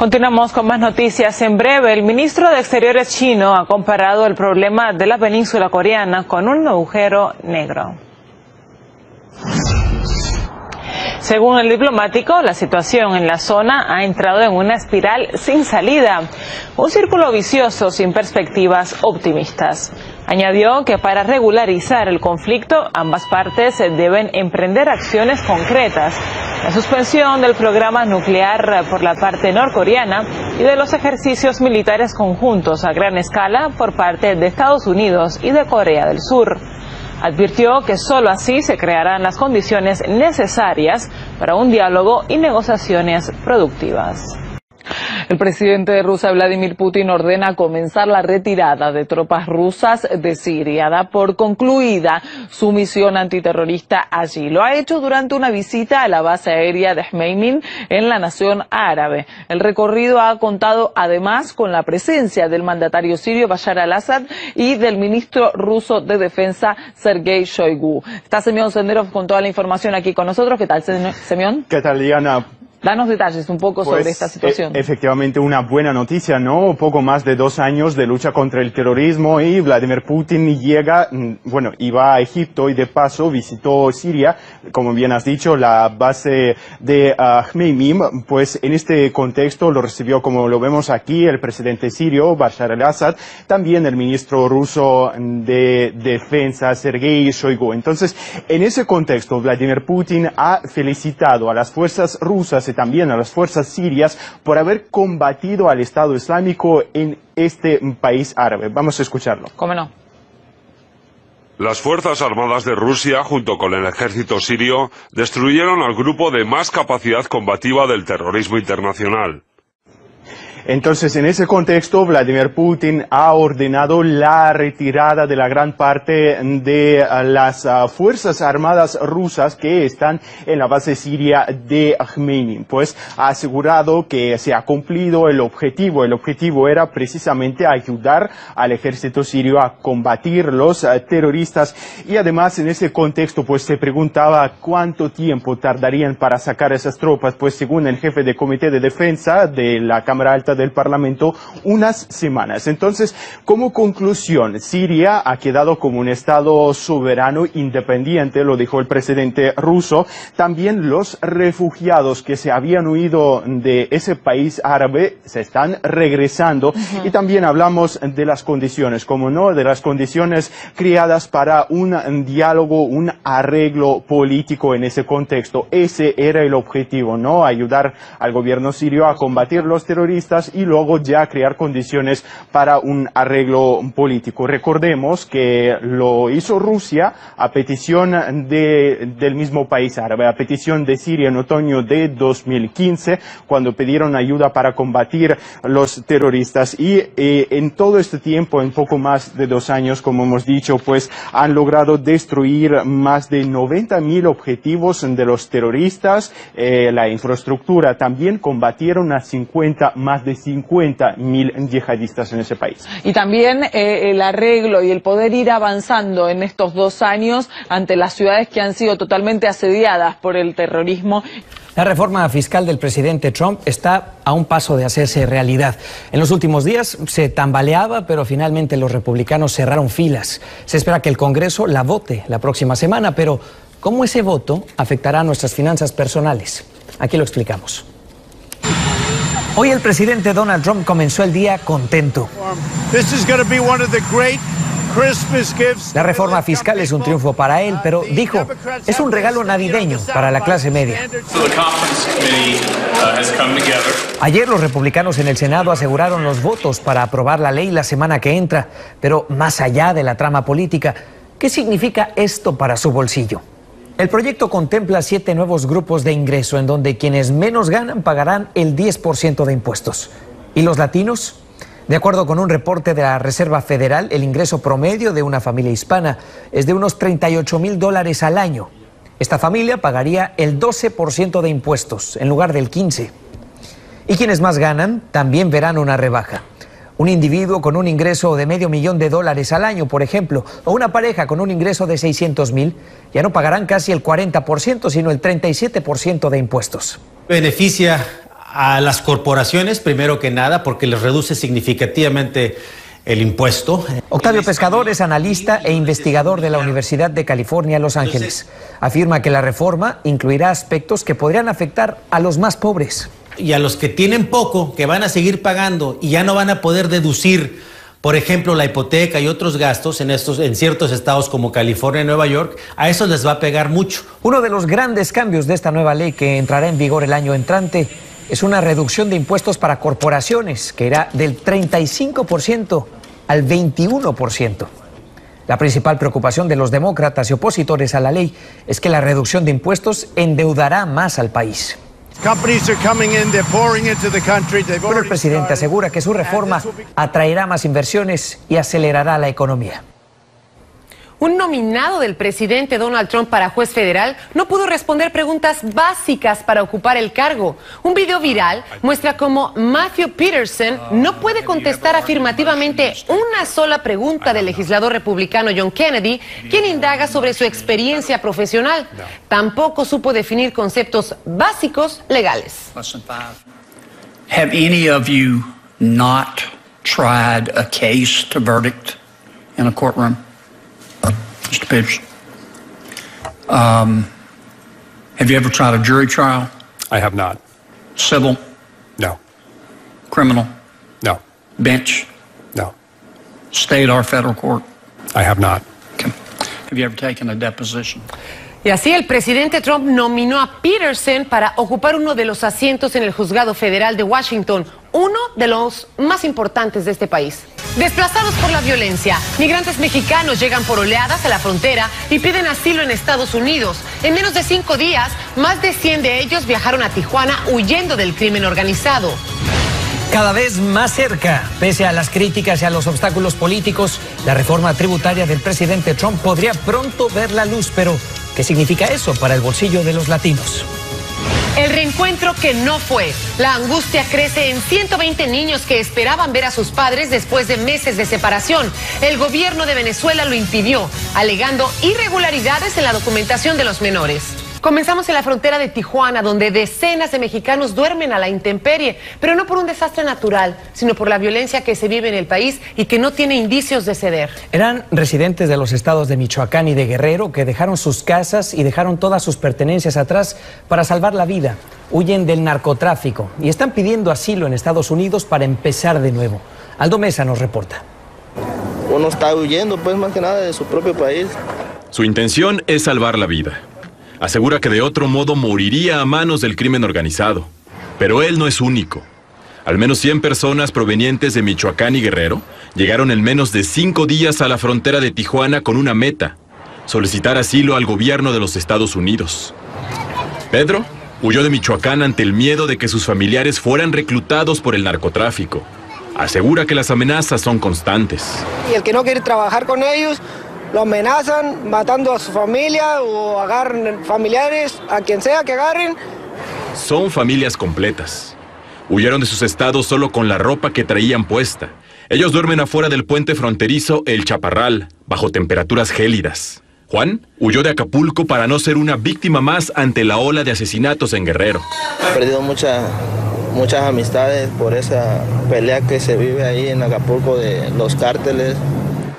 Continuamos con más noticias. En breve, el ministro de Exteriores chino ha comparado el problema de la península coreana con un agujero negro. Según el diplomático, la situación en la zona ha entrado en una espiral sin salida, un círculo vicioso sin perspectivas optimistas. Añadió que para regularizar el conflicto, ambas partes deben emprender acciones concretas. La suspensión del programa nuclear por la parte norcoreana y de los ejercicios militares conjuntos a gran escala por parte de Estados Unidos y de Corea del Sur. Advirtió que solo así se crearán las condiciones necesarias para un diálogo y negociaciones productivas. El presidente de Rusia, Vladimir Putin, ordena comenzar la retirada de tropas rusas de Siria. Da por concluida su misión antiterrorista allí. Lo ha hecho durante una visita a la base aérea de Hmeimim en la nación árabe. El recorrido ha contado además con la presencia del mandatario sirio Bashar al-Assad y del ministro ruso de Defensa Sergei Shoigu. Está Semyon Senderov con toda la información aquí con nosotros. ¿Qué tal, Semyon? ¿Qué tal, Diana? Danos detalles un poco sobre esta situación. Efectivamente, una buena noticia, ¿no? Poco más de 2 años de lucha contra el terrorismo y Vladimir Putin iba a Egipto y de paso visitó Siria, como bien has dicho, la base de Hmeimim. Pues en este contexto lo recibió, como lo vemos aquí, el presidente sirio Bashar al-Assad, también el ministro ruso de Defensa Sergei Shoigu. Entonces, en ese contexto, Vladimir Putin ha felicitado a las fuerzas rusas y también a las fuerzas sirias por haber combatido al Estado Islámico en este país árabe. Vamos a escucharlo. ¿Cómo no? Las Fuerzas Armadas de Rusia, junto con el ejército sirio, destruyeron al grupo de más capacidad combativa del terrorismo internacional. Entonces, en ese contexto, Vladimir Putin ha ordenado la retirada de la gran parte de las fuerzas armadas rusas que están en la base siria de Hmeimim. Pues ha asegurado que se ha cumplido el objetivo. El objetivo era precisamente ayudar al ejército sirio a combatir los terroristas. Y además, en ese contexto, pues se preguntaba cuánto tiempo tardarían para sacar esas tropas. Pues según el jefe de Comité de Defensa de la Cámara Alta del Parlamento, unas semanas. Entonces, como conclusión, Siria ha quedado como un estado soberano independiente, lo dijo el presidente ruso. También los refugiados que se habían huido de ese país árabe se están regresando. Y también hablamos de las condiciones, como no, de las condiciones creadas para un diálogo, un arreglo político en ese contexto. Ese era el objetivo, ¿no? Ayudar al gobierno sirio a combatir los terroristas y luego ya crear condiciones para un arreglo político. Recordemos que lo hizo Rusia a petición del mismo país árabe, a petición de Siria en otoño de 2015, cuando pidieron ayuda para combatir los terroristas. Y en todo este tiempo, en poco más de 2 años, como hemos dicho, pues han logrado destruir más de 90.000 objetivos de los terroristas, la infraestructura. También combatieron a más de 50.000 yihadistas en ese país. Y también el arreglo y el poder ir avanzando en estos 2 años ante las ciudades que han sido totalmente asediadas por el terrorismo. La reforma fiscal del presidente Trump está a un paso de hacerse realidad. En los últimos días se tambaleaba, pero finalmente los republicanos cerraron filas. Se espera que el Congreso la vote la próxima semana, pero ¿cómo ese voto afectará a nuestras finanzas personales? Aquí lo explicamos. Hoy el presidente Donald Trump comenzó el día contento. La reforma fiscal es un triunfo para él, pero dijo, es un regalo navideño para la clase media. Ayer los republicanos en el Senado aseguraron los votos para aprobar la ley la semana que entra, pero más allá de la trama política, ¿qué significa esto para su bolsillo? El proyecto contempla 7 nuevos grupos de ingreso en donde quienes menos ganan pagarán el 10% de impuestos. ¿Y los latinos? De acuerdo con un reporte de la Reserva Federal, el ingreso promedio de una familia hispana es de unos $38,000 al año. Esta familia pagaría el 12% de impuestos en lugar del 15%. Y quienes más ganan también verán una rebaja. Un individuo con un ingreso de $500,000 al año, por ejemplo, o una pareja con un ingreso de $600,000, ya no pagarán casi el 40%, sino el 37% de impuestos. Beneficia a las corporaciones, primero que nada, porque les reduce significativamente el impuesto. Octavio Pescador es analista e investigador de la Universidad de California, Los Ángeles. Afirma que la reforma incluirá aspectos que podrían afectar a los más pobres. Y a los que tienen poco, que van a seguir pagando y ya no van a poder deducir, por ejemplo, la hipoteca y otros gastos en ciertos estados como California y Nueva York, a esos les va a pegar mucho. Uno de los grandes cambios de esta nueva ley que entrará en vigor el año entrante es una reducción de impuestos para corporaciones, que irá del 35% al 21%. La principal preocupación de los demócratas y opositores a la ley es que la reducción de impuestos endeudará más al país. Pero el presidente asegura que su reforma atraerá más inversiones y acelerará la economía. Un nominado del presidente Donald Trump para juez federal no pudo responder preguntas básicas para ocupar el cargo. Un video viral muestra cómo Matthew Peterson no puede contestar afirmativamente una sola pregunta del legislador republicano John Kennedy, quien indaga sobre su experiencia profesional. Tampoco supo definir conceptos básicos legales. Have any of you not tried a case to verdict in a courtroom? Mr. Peterson. Have you ever tried a jury trial? I have not. Civil? No. Criminal? No. Bench? No. State or federal court? I have not. Okay. Have you ever taken a deposition? Y así el presidente Trump nominó a Peterson para ocupar uno de los asientos en el Juzgado Federal de Washington, uno de los más importantes de este país. Desplazados por la violencia, migrantes mexicanos llegan por oleadas a la frontera y piden asilo en Estados Unidos. En menos de 5 días, más de 100 de ellos viajaron a Tijuana huyendo del crimen organizado. Cada vez más cerca, pese a las críticas y a los obstáculos políticos, la reforma tributaria del presidente Trump podría pronto ver la luz, pero ¿qué significa eso para el bolsillo de los latinos? El reencuentro que no fue. La angustia crece en 120 niños que esperaban ver a sus padres después de meses de separación. El gobierno de Venezuela lo impidió, alegando irregularidades en la documentación de los menores. Comenzamos en la frontera de Tijuana, donde decenas de mexicanos duermen a la intemperie, pero no por un desastre natural, sino por la violencia que se vive en el país y que no tiene indicios de ceder. Eran residentes de los estados de Michoacán y de Guerrero que dejaron sus casas y dejaron todas sus pertenencias atrás para salvar la vida. Huyen del narcotráfico y están pidiendo asilo en Estados Unidos para empezar de nuevo. Aldo Mesa nos reporta. Uno está huyendo, pues, más que nada de su propio país. Su intención es salvar la vida. Asegura que de otro modo moriría a manos del crimen organizado. Pero él no es único. Al menos 100 personas provenientes de Michoacán y Guerrero llegaron en menos de 5 días a la frontera de Tijuana con una meta: solicitar asilo al gobierno de los Estados Unidos. Pedro huyó de Michoacán ante el miedo de que sus familiares fueran reclutados por el narcotráfico. Asegura que las amenazas son constantes. Y el que no quiere trabajar con ellos, lo amenazan matando a su familia o agarran familiares, a quien sea que agarren. Son familias completas. Huyeron de sus estados solo con la ropa que traían puesta. Ellos duermen afuera del puente fronterizo El Chaparral, bajo temperaturas gélidas. Juan huyó de Acapulco para no ser una víctima más ante la ola de asesinatos en Guerrero. He perdido muchas amistades por esa pelea que se vive ahí en Acapulco de los cárteles.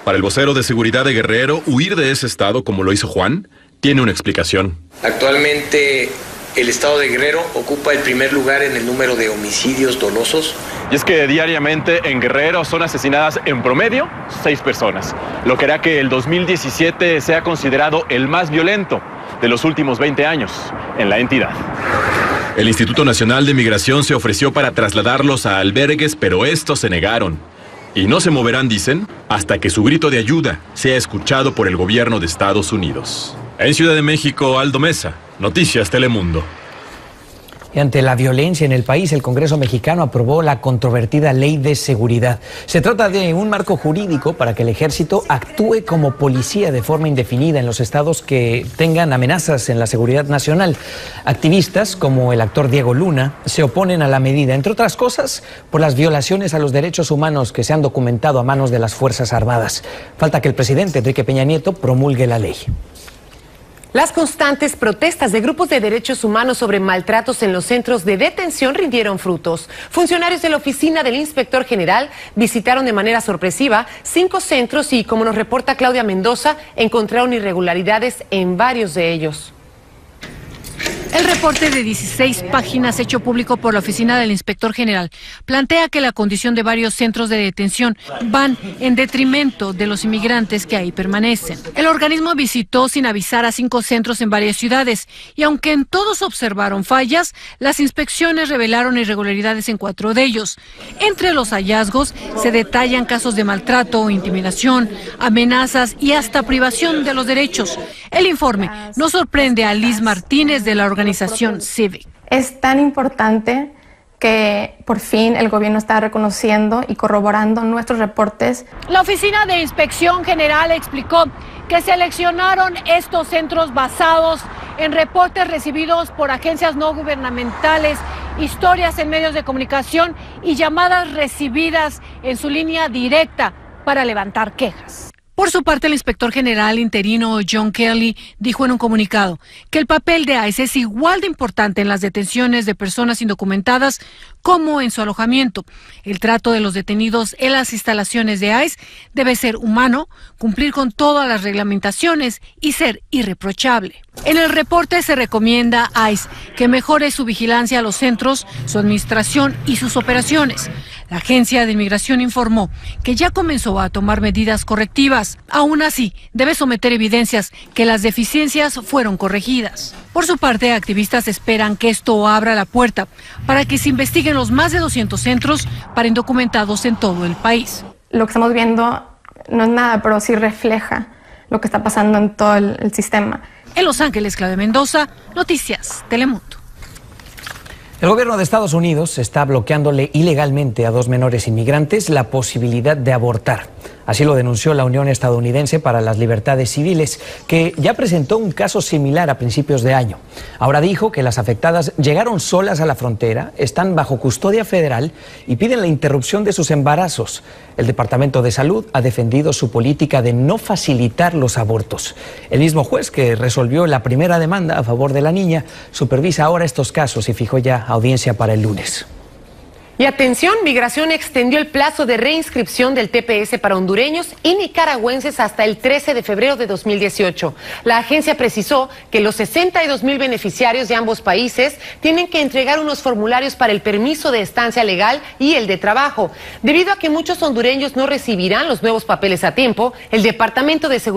Para el vocero de seguridad de Guerrero, huir de ese estado, como lo hizo Juan, tiene una explicación. Actualmente, el estado de Guerrero ocupa el primer lugar en el número de homicidios dolosos. Y es que diariamente en Guerrero son asesinadas en promedio 6 personas, lo que hará que el 2017 sea considerado el más violento de los últimos 20 años en la entidad. El Instituto Nacional de Migración se ofreció para trasladarlos a albergues, pero estos se negaron. Y no se moverán, dicen, hasta que su grito de ayuda sea escuchado por el gobierno de Estados Unidos. En Ciudad de México, Aldo Mesa, Noticias Telemundo. Y ante la violencia en el país, el Congreso mexicano aprobó la controvertida Ley de Seguridad. Se trata de un marco jurídico para que el ejército actúe como policía de forma indefinida en los estados que tengan amenazas en la seguridad nacional. Activistas, como el actor Diego Luna, se oponen a la medida, entre otras cosas, por las violaciones a los derechos humanos que se han documentado a manos de las Fuerzas Armadas. Falta que el presidente Enrique Peña Nieto promulgue la ley. Las constantes protestas de grupos de derechos humanos sobre maltratos en los centros de detención rindieron frutos. Funcionarios de la oficina del inspector general visitaron de manera sorpresiva 5 centros y, como nos reporta Claudia Mendoza, encontraron irregularidades en varios de ellos. El reporte de 16 páginas hecho público por la oficina del inspector general plantea que la condición de varios centros de detención van en detrimento de los inmigrantes que ahí permanecen. El organismo visitó sin avisar a 5 centros en varias ciudades y aunque en todos observaron fallas, las inspecciones revelaron irregularidades en 4 de ellos. Entre los hallazgos se detallan casos de maltrato, intimidación, amenazas y hasta privación de los derechos. El informe no sorprende a Liz Martínez de la organización Civic. Es tan importante que por fin el gobierno está reconociendo y corroborando nuestros reportes. La Oficina de Inspección General explicó que seleccionaron estos centros basados en reportes recibidos por agencias no gubernamentales, historias en medios de comunicación y llamadas recibidas en su línea directa para levantar quejas. Por su parte, el inspector general interino John Kelly dijo en un comunicado que el papel de ICE es igual de importante en las detenciones de personas indocumentadas como en su alojamiento. El trato de los detenidos en las instalaciones de ICE debe ser humano, cumplir con todas las reglamentaciones y ser irreprochable. En el reporte se recomienda a ICE que mejore su vigilancia a los centros, su administración y sus operaciones. La Agencia de Inmigración informó que ya comenzó a tomar medidas correctivas. Aún así, debe someter evidencias que las deficiencias fueron corregidas. Por su parte, activistas esperan que esto abra la puerta para que se investiguen los más de 200 centros para indocumentados en todo el país. Lo que estamos viendo no es nada, pero sí refleja lo que está pasando en todo el sistema. En Los Ángeles, Claudia Mendoza, Noticias Telemundo. El gobierno de Estados Unidos está bloqueándole ilegalmente a 2 menores inmigrantes la posibilidad de abortar. Así lo denunció la Unión Estadounidense para las Libertades Civiles, que ya presentó un caso similar a principios de año. Ahora dijo que las afectadas llegaron solas a la frontera, están bajo custodia federal y piden la interrupción de sus embarazos. El Departamento de Salud ha defendido su política de no facilitar los abortos. El mismo juez que resolvió la primera demanda a favor de la niña supervisa ahora estos casos y fijó ya audiencia para el lunes. Y atención, Migración extendió el plazo de reinscripción del TPS para hondureños y nicaragüenses hasta el 13 de febrero de 2018. La agencia precisó que los 62,000 beneficiarios de ambos países tienen que entregar unos formularios para el permiso de estancia legal y el de trabajo. Debido a que muchos hondureños no recibirán los nuevos papeles a tiempo, el Departamento de Seguridad